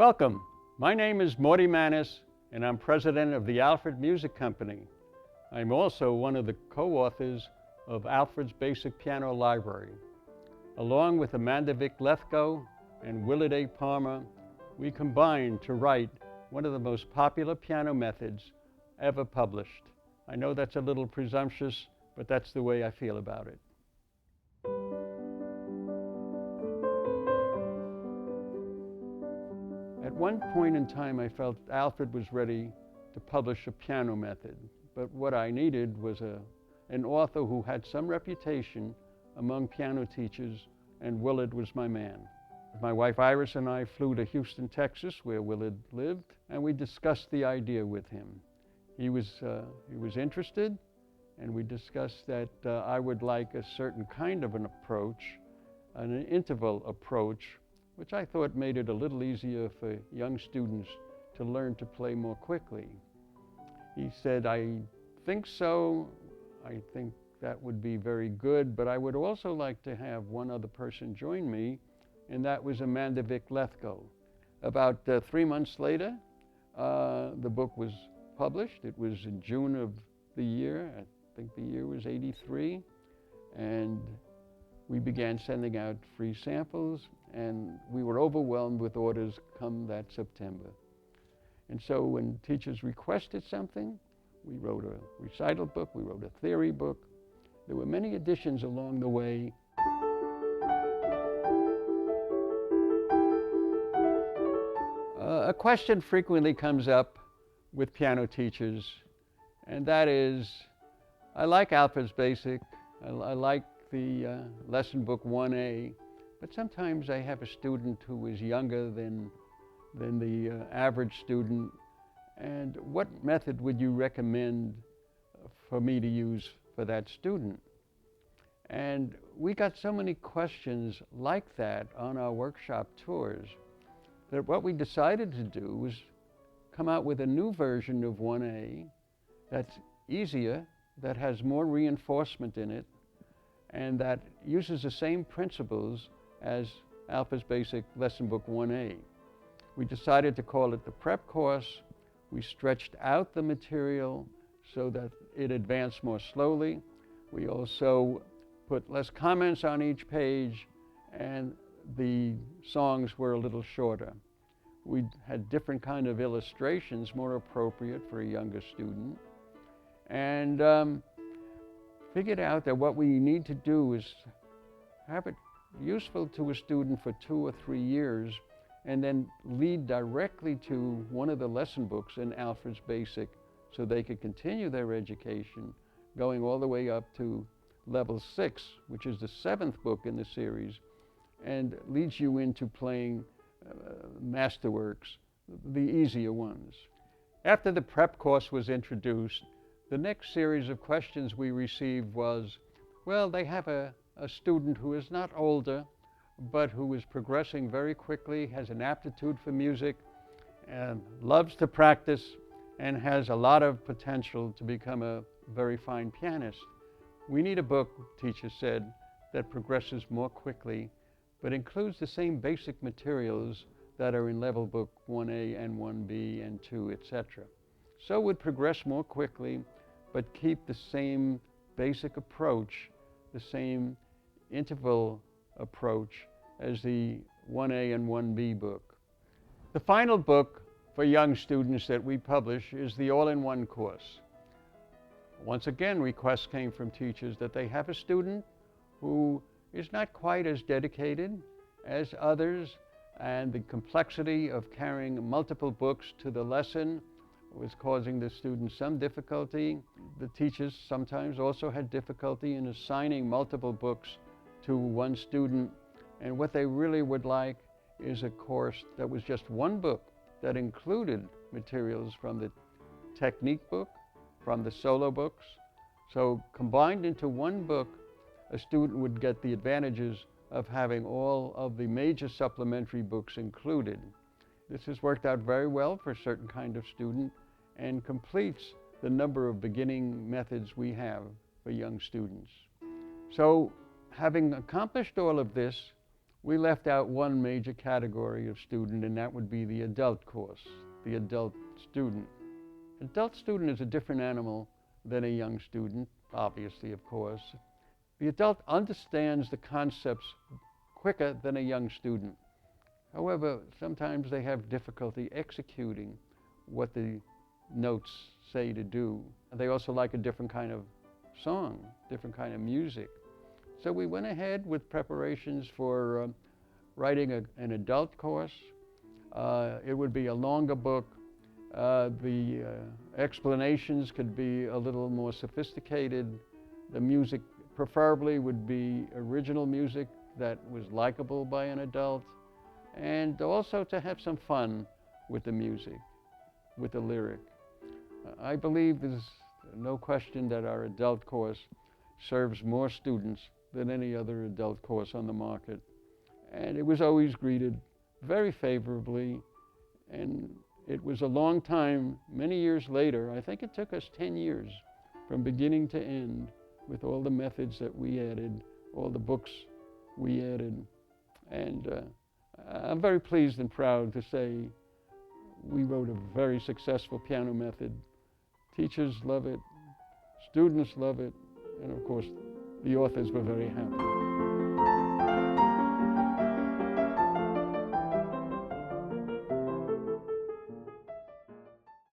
Welcome. My name is Morty Manus, and I'm president of the Alfred Music Company. I'm also one of the co-authors of Alfred's Basic Piano Library. Along with Amanda Vick Lethgo and Willard A. Palmer, we combined to write one of the most popular piano methods ever published. I know that's a little presumptuous, but that's the way I feel about it. At one point in time, I felt Alfred was ready to publish a piano method, but what I needed was an author who had some reputation among piano teachers, and Willard was my man. My wife Iris and I flew to Houston, Texas, where Willard lived, and we discussed the idea with him. He was interested, and we discussed that I would like a certain kind of an approach, an interval approach, which I thought made it a little easier for young students to learn to play more quickly. He said, I think so. I think that would be very good, but I would also like to have one other person join me, and that was Amanda Vick Lethgo. About 3 months later, the book was published. It was in June of the year. I think the year was '83, and we began sending out free samples, and we were overwhelmed with orders come that September. And so when teachers requested something, we wrote a recital book, we wrote a theory book. There were many additions along the way. A question frequently comes up with piano teachers, and that is, I like Alfred's Basic, I like the lesson book 1A, but sometimes I have a student who is younger than the average student, and what method would you recommend for me to use for that student? And we got so many questions like that on our workshop tours that what we decided to do was come out with a new version of 1A that's easier, that has more reinforcement in it, and that uses the same principles as Alfred's Basic Lesson Book 1A. We decided to call it the prep course. We stretched out the material so that it advanced more slowly. We also put less comments on each page, and the songs were a little shorter. We had different kind of illustrations, more appropriate for a younger student, and figured out that what we need to do is have it useful to a student for 2 or 3 years, and then lead directly to one of the lesson books in Alfred's Basic so they could continue their education, going all the way up to level 6, which is the 7th book in the series, and leads you into playing masterworks, the easier ones. After the prep course was introduced, the next series of questions we received was, well, they have a student who is not older, but who is progressing very quickly, has an aptitude for music, and loves to practice, and has a lot of potential to become a very fine pianist. We need a book, teachers said, that progresses more quickly, but includes the same basic materials that are in level book 1A and 1B and 2, etc. So would progress more quickly, but keep the same basic approach, the same interval approach as the 1A and 1B book. The final book for young students that we publish is the all-in-one course. Once again, requests came from teachers that they have a student who is not quite as dedicated as others, and the complexity of carrying multiple books to the lesson was causing the students some difficulty. The teachers sometimes also had difficulty in assigning multiple books to one student, and what they really would like is a course that was just one book that included materials from the technique book, from the solo books. So combined into one book, a student would get the advantages of having all of the major supplementary books included. This has worked out very well for a certain kind of student and completes the number of beginning methods we have for young students. So having accomplished all of this, we left out one major category of student, and that would be the adult course, the adult student. Adult student is a different animal than a young student, obviously, of course. The adult understands the concepts quicker than a young student. However, sometimes they have difficulty executing what the notes say to do. They also like a different kind of song, different kind of music. So we went ahead with preparations for writing an adult course. It would be a longer book. The explanations could be a little more sophisticated. The music preferably would be original music that was likable by an adult, and also to have some fun with the music, with the lyric. I believe there's no question that our adult course serves more students than any other adult course on the market. And it was always greeted very favorably, and it was a long time, many years later. I think it took us 10 years from beginning to end with all the methods that we added, all the books we added. And I'm very pleased and proud to say we wrote a very successful piano method. Teachers love it, students love it, and of course, the authors were very happy.